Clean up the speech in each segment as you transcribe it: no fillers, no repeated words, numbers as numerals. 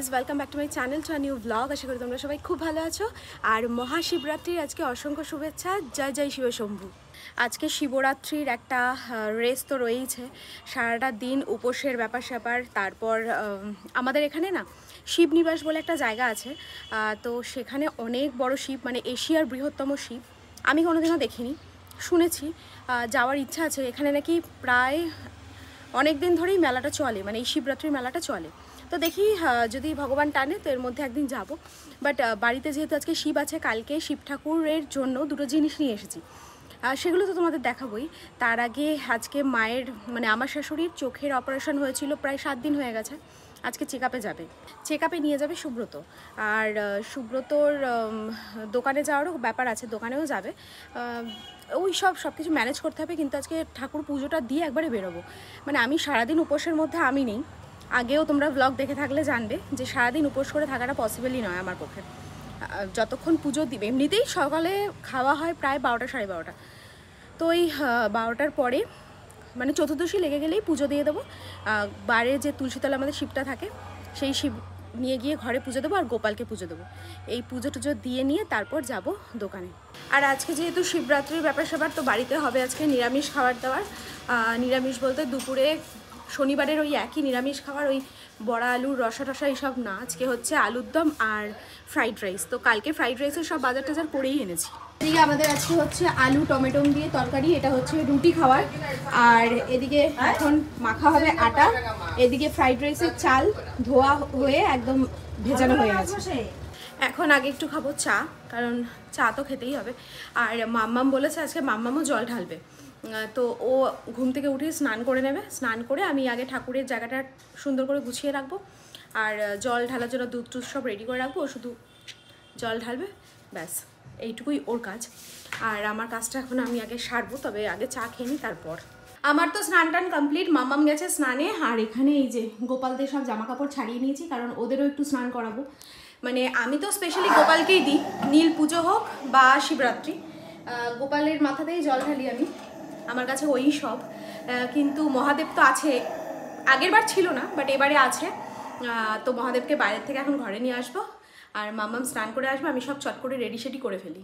Guys, welcome back to my channel to a new blog. আশা করি তোমরা সবাই খুব ভালো আছো। আর মহাশিবরাত্রির আজকে অসংখ্য শুভেচ্ছা। জয় জয় শিব শম্ভু। আজকে শিবরাত্রির একটা রেস তো রয়েইছে, সারাটা দিন উপোসের ব্যাপার স্যাপার। তারপর আমাদের এখানে না শিবনিবাস বলে একটা জায়গা আছে, তো সেখানে অনেক বড় শিব, মানে এশিয়ার বৃহত্তম শিব। আমি কোনোদিনও দেখিনি, শুনেছি, যাওয়ার ইচ্ছা আছে। এখানে নাকি প্রায় অনেক দিন ধরেই মেলাটা চলে, মানে এই শিবরাত্রির মেলাটা চলে। তো দেখি যদি ভগবান টানে তো এর মধ্যে একদিন যাব। বাট বাড়িতে যেহেতু আজকে শিব আছে, কালকে শিব ঠাকুরের জন্য দুটো জিনিস নিয়ে এসেছি, সেগুলো তো তোমাদের দেখাবই। তার আগে আজকে মায়ের, মানে আমার শাশুড়ির চোখের অপারেশন হয়েছিল, প্রায় 7 দিন হয়ে গেছে। আজকে চেক আপে যাবে, চেক আপে নিয়ে যাবে সুব্রত। আর সুব্রতর দোকানে যাওয়ারও ব্যাপার আছে, দোকানেও যাবে। ওই সব কিছু ম্যানেজ করতে হবে। কিন্তু আজকে ঠাকুর পুজোটা দিয়ে একবারে বেরোবো। মানে আমি সারাদিন উপোসের মধ্যে আমি নেই, আগেও তোমরা ব্লগ দেখে থাকলে জানবে যে সারাদিন উপোস করে থাকাটা পসিবলই নয় আমার পক্ষে। যতক্ষণ পুজো দিবে, এমনিতেই সকালে খাওয়া হয় প্রায় 12টা সাড়ে 12টা, তো ওই 12টার পরে মানে চতুর্দশী লেগে গেলেই পুজো দিয়ে দেবো। বারে যে তুলসীতলা আমাদের শিবটা থাকে, সেই শিব নিয়ে গিয়ে ঘরে পুজো দেবো আর গোপালকে পুজো দেবো। এই পুজো টুজো দিয়ে নিয়ে তারপর যাব দোকানে। আর আজকে যেহেতু শিবরাত্রির ব্যাপার স্যাপার, তো বাড়িতে হবে আজকে নিরামিষ খাবার দাবার। নিরামিষ বলতে দুপুরে শনিবারের ওই একই নিরামিষ খাবার, ওই বড়া আলুর রসা টসা এইসব না। আজকে হচ্ছে আলুর দম আর ফ্রাইড রাইস। তো কালকে ফ্রাইড রাইসের সব বাজার টাজার করেই এনেছি। এদিকে আমাদের আজকে হচ্ছে আলু টমেটো দিয়ে তরকারি, এটা হচ্ছে রুটি খাওয়ার। আর এদিকে এখন মাখা হবে আটা, এদিকে ফ্রাইড রাইসের চাল ধোয়া হয়ে একদম ভেজানো হয়ে গেছে। এখন আগে একটু খাবো চা, কারণ চা তো খেতেই হবে। আর মাম্মাম বলেছে আজকে মাম্মামও জল ঢালবে, তো ও ঘুম থেকে উঠে স্নান করে নেবে। স্নান করে আমি আগে ঠাকুরের জায়গাটা সুন্দর করে গুছিয়ে রাখবো, আর জল ঢালার জন্য দুধ টুধ সব রেডি করে রাখবো। ও শুধু জল ঢালবে, ব্যাস এইটুকুই ওর কাজ। আর আমার কাজটা এখন আমি আগে সারবো, তবে আগে চা খেয়ে নিই তারপর। আমার তো স্নান টান কমপ্লিট, মাম্মাম গেছে স্নানে। আর এখানে এই যে গোপালদের সব জামা কাপড় ছাড়িয়ে নিয়েছি, কারণ ওদেরও একটু স্নান করাবো। মানে আমি তো স্পেশালি গোপালকেই দিই, নীল পুজো হোক বা শিবরাত্রি, গোপালের মাথাতেই জল ঢালি আমি। আমার কাছে ওই সব। কিন্তু মহাদেব তো আছে, আগের বার ছিল না বাট এবারে আছে। তো মহাদেবকে বাইরের থেকে এখন ঘরে নিয়ে আসবো, আর মাম্মাম স্নান করে আসবো। আমি সব চট করে রেডি সেডি করে ফেলি।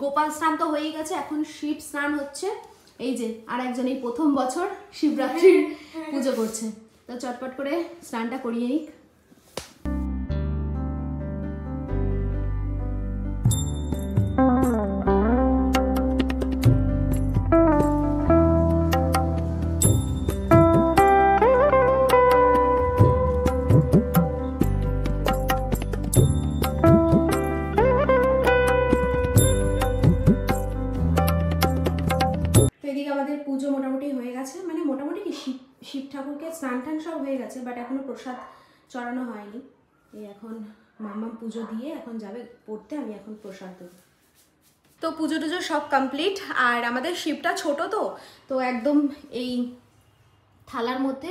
গোপাল স্নান তো হয়ে গেছে, এখন শিব স্নান হচ্ছে। এই যে আর একজন এই প্রথম বছর শিবরাত্রির পুজো করছে, তো চটপট করে স্নানটা করিয়ে নিক। আমাদের পুজো মোটামুটি হয়ে গেছে, মানে মোটামুটি কি শিব ঠাকুরকে স্নান টান সব হয়ে গেছে, বাট এখনো প্রসাদ চড়ানো হয়নি। এই এখন মাম্মাম পুজো দিয়ে এখন যাবে পড়তে, আমি এখন প্রসাদ দেবো। তো পুজো টুজো সব কমপ্লিট। আর আমাদের শিবটা ছোট, তো একদম এই থালার মধ্যে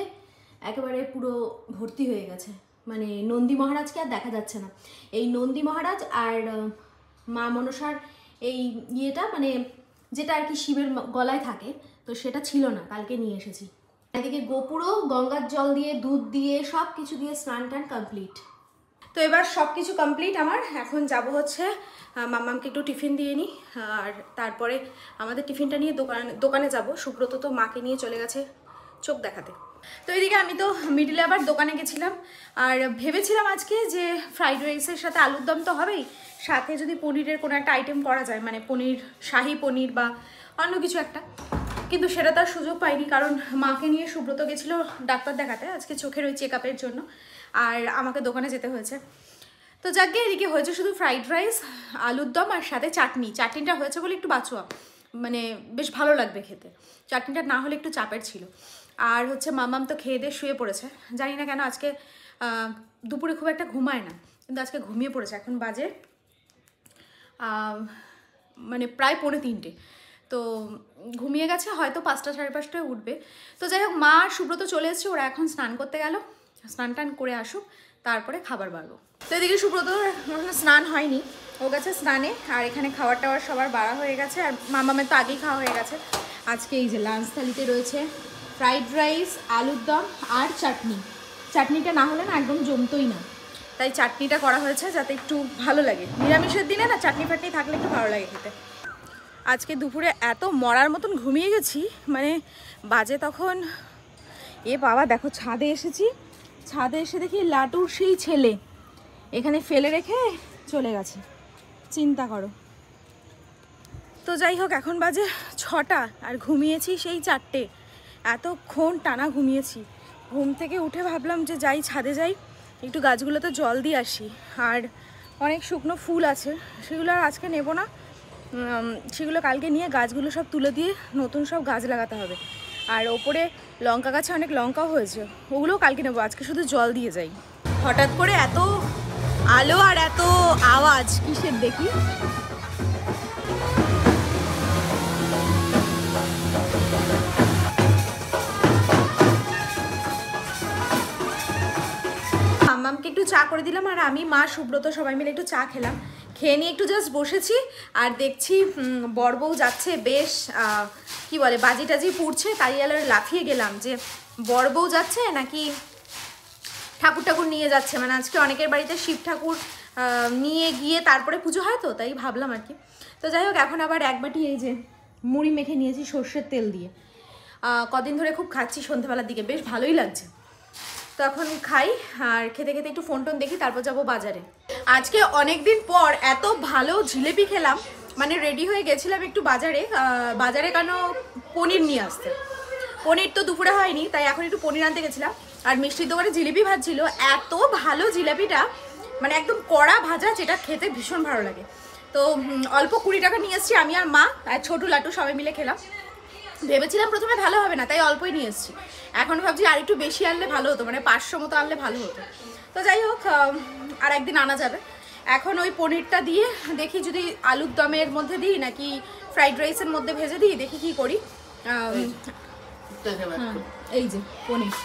একেবারে পুরো ভর্তি হয়ে গেছে। মানে নন্দী মহারাজকে আর দেখা যাচ্ছে না। এই নন্দী মহারাজ আর মা মনসার এই ইয়েটা, মানে যেটা আর কি শিবের গলায় থাকে, তো সেটা ছিল না, কালকে নিয়ে এসেছি। এদিকে গোপুরও গঙ্গার জল দিয়ে দুধ দিয়ে সব কিছু দিয়ে স্নান টান কমপ্লিট। তো এবার সব কিছু কমপ্লিট আমার। এখন যাব হচ্ছে মাম্মামকে একটু টিফিন দিয়ে নিই, আর তারপরে আমাদের টিফিনটা নিয়ে দোকানে যাব। সুব্রত তো মাকে নিয়ে চলে গেছে চোখ দেখাতে। তো এদিকে আমি তো মিডিলে আবার দোকানে গেছিলাম, আর ভেবেছিলাম আজকে যে ফ্রাইড রাইসের সাথে আলুর দম তো হবেই, সাথে যদি পনিরের কোনো একটা আইটেম করা যায়, মানে পনির, শাহি পনির বা অন্য কিছু একটা, কিন্তু সেটা তার সুযোগ পাইনি। কারণ মাকে নিয়ে সুব্রত গেছিলো ডাক্তার দেখাতে আজকে চোখের ওই চেক আপের জন্য, আর আমাকে দোকানে যেতে হয়েছে। তো যাকে এদিকে হয়েছে শুধু ফ্রাইড রাইস, আলুর দম আর সাথে চাটনি। চাটনিটা হয়েছে বলে একটু বাছোয়া, মানে বেশ ভালো লাগবে খেতে। চাটনিটা না হলে একটু চাপের ছিল। আর হচ্ছে মামাম তো খেয়ে দিয়ে শুয়ে পড়েছে, জানি না কেন আজকে দুপুরে খুব একটা ঘুমায় না, কিন্তু আজকে ঘুমিয়ে পড়েছে। এখন বাজে মানে প্রায় 2:45। তো ঘুমিয়ে গেছে, হয়তো 5টা 5:30টায় উঠবে। তো যাই হোক, মা আর সুব্রত চলে এসেছে, ওরা এখন স্নান করতে গেল, স্নান টান করে আসুক, তারপরে খাবার বাড়বো। তো এদিকে সুব্রত স্নান হয়নি, ও গেছে স্নানে, আর এখানে খাবার টাবার সবার বাড়া হয়ে গেছে, আর মামামের তো আগেই খাওয়া হয়ে গেছে। আজকে এই যে লাঞ্চ থালিতে রয়েছে ফ্রাইড রাইস, আলুর দম আর চাটনি। চাটনিটা না হলে না একদম জমতোই না, তাই চাটনিটা করা হয়েছে যাতে একটু ভালো লাগে। নিরামিষের দিনে না চাটনি ফাটনি থাকলে একটু ভালো লাগে খেতে। আজকে দুপুরে এত মরার মতন ঘুমিয়ে গেছি, মানে বাজে তখন বাবা দেখো, ছাদে এসেছি, ছাদে এসে দেখি লাটুর সেই ছেলে এখানে ফেলে রেখে চলে গেছে, চিন্তা করো। তো যাই হোক, এখন বাজে 6টা আর ঘুমিয়েছি সেই 4টে, এতক্ষণ টানা ঘুমিয়েছি। ঘুম থেকে উঠে ভাবলাম যে যাই ছাদে যাই, একটু গাছগুলোতে জল দিয়ে আসি। আর অনেক শুকনো ফুল আছে, সেগুলো আর আজকে নেব না, সেগুলো কালকে নিয়ে গাছগুলো সব তুলে দিয়ে নতুন সব গাছ লাগাতে হবে। আর ওপরে লঙ্কা গাছে অনেক লঙ্কাও হয়েছে, ওগুলোও কালকে নেবো, আজকে শুধু জল দিয়ে যাই। হঠাৎ করে এত আলো আর এত আওয়াজ কিসের দেখি। মাম্মামকে একটু চা করে দিলাম, আর আমি, মা, সুব্রত সবাই মিলে একটু চা খেলাম। খেয়ে নিয়ে একটু জাস্ট বসেছি, আর দেখছি বড় বউ যাচ্ছে, বেশ কি বলে বাজি টাজি পুড়ছে, তাই লাফিয়ে গেলাম যে বড় বউ যাচ্ছে নাকি ঠাকুর ঠাকুর নিয়ে যাচ্ছে। মানে আজকে অনেকের বাড়িতে শিব ঠাকুর নিয়ে গিয়ে তারপরে পুজো হয়, তো তাই ভাবলাম আর কি। তো যাই হোক, এখন আবার এক বাটি এই যে মুড়ি মেখে নিয়েছি সর্ষের তেল দিয়ে, কদিন ধরে খুব খাচ্ছি সন্ধ্যাবেলার দিকে, বেশ ভালোই লাগছে। তো এখন খাই, আর খেতে খেতে একটু ফোন টোন দেখি, তারপর যাবো বাজারে। আজকে অনেক দিন পর এত ভালো জিলেপি খেলাম, মানে রেডি হয়ে গেছিলাম একটু বাজারে কেন পনির নিয়ে আসতে। পনির তো দুপুরে হয়নি, তাই এখন একটু পনির আনতে গেছিলাম, আর মিষ্টির দোকানে জিলিপি ভাজছিল। এত ভালো জিলাপিটা, মানে একদম কড়া ভাজা, যেটা খেতে ভীষণ ভালো লাগে। তো অল্প 20 টাকা নিয়ে এসেছি, আমি আর মা আর ছোটু লাটু সবাই মিলে খেলাম। ভেবেছিলাম প্রথমে ভালো হবে না, তাই অল্পই নিয়ে এসেছি। এখন ভাবছি আর একটু বেশি আনলে ভালো হতো, মানে 500 মতো আনলে ভালো হতো। তো যাই হোক, আর একদিন আনা যাবে। এখন ওই পনিরটা দিয়ে দেখি যদি আলুর দমের মধ্যে দিই নাকি ফ্রাইড রাইসের মধ্যে ভেজে দিই, দেখি কি করি। এই যে পনির।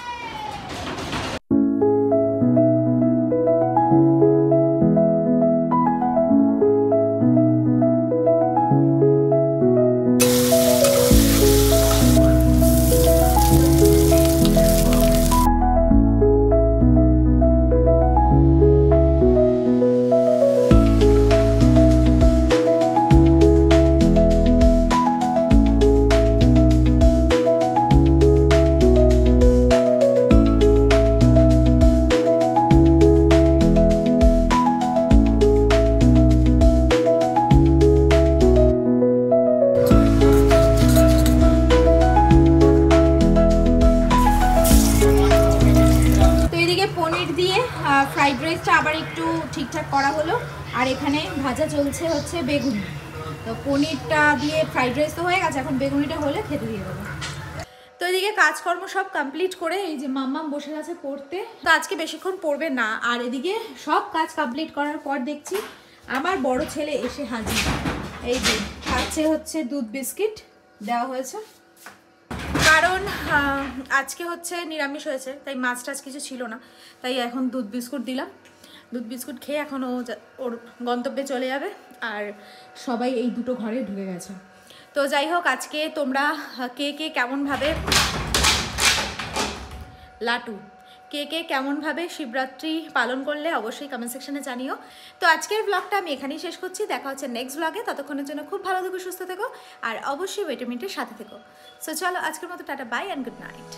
ফ্রাইড রাইসটা আবার একটু ঠিকঠাক করা হলো, আর এখানে ভাজা চলছে হচ্ছে বেগুনি। তো পনিরটা দিয়ে ফ্রাইড রাইস তো হয়ে গেছে, এখন বেগুনিটা হলে খেতে দিয়ে দেবো। তো এদিকে কাজকর্ম সব কমপ্লিট করে এই যে মাম্মাম বসে গেছে পড়তে। তো আজকে বেশিক্ষণ পড়বে না, আর এদিকে সব কাজ কমপ্লিট করার পর দেখছি আমার বড় ছেলে এসে হাজির। এই যে খাচ্ছে হচ্ছে দুধ বিস্কিট দেওয়া হয়েছে, কারণ আজকে হচ্ছে নিরামিষ হয়েছে, তাই মাছ টাছ কিছু ছিল না, তাই এখন দুধ বিস্কুট দিলাম। দুধ বিস্কুট খেয়ে এখন ওর গন্তব্যে চলে যাবে, আর সবাই এই দুটো ঘরে ঢুকে গেছে। তো যাই হোক, আজকে তোমরা কে কেমনভাবে লাটু কেমনভাবে শিবরাত্রি পালন করলে অবশ্যই কমেন্ট সেকশনে জানিও। তো আজকের ব্লগটা আমি এখানেই শেষ করছি, দেখা হচ্ছে নেক্সট ব্লগে। ততক্ষণের জন্য খুব ভালো থেকো, সুস্থ থেকো, আর অবশ্যই ভিটামিনটির সাথে থেকো। সো চলো আজকের মতো tata, bye and good night.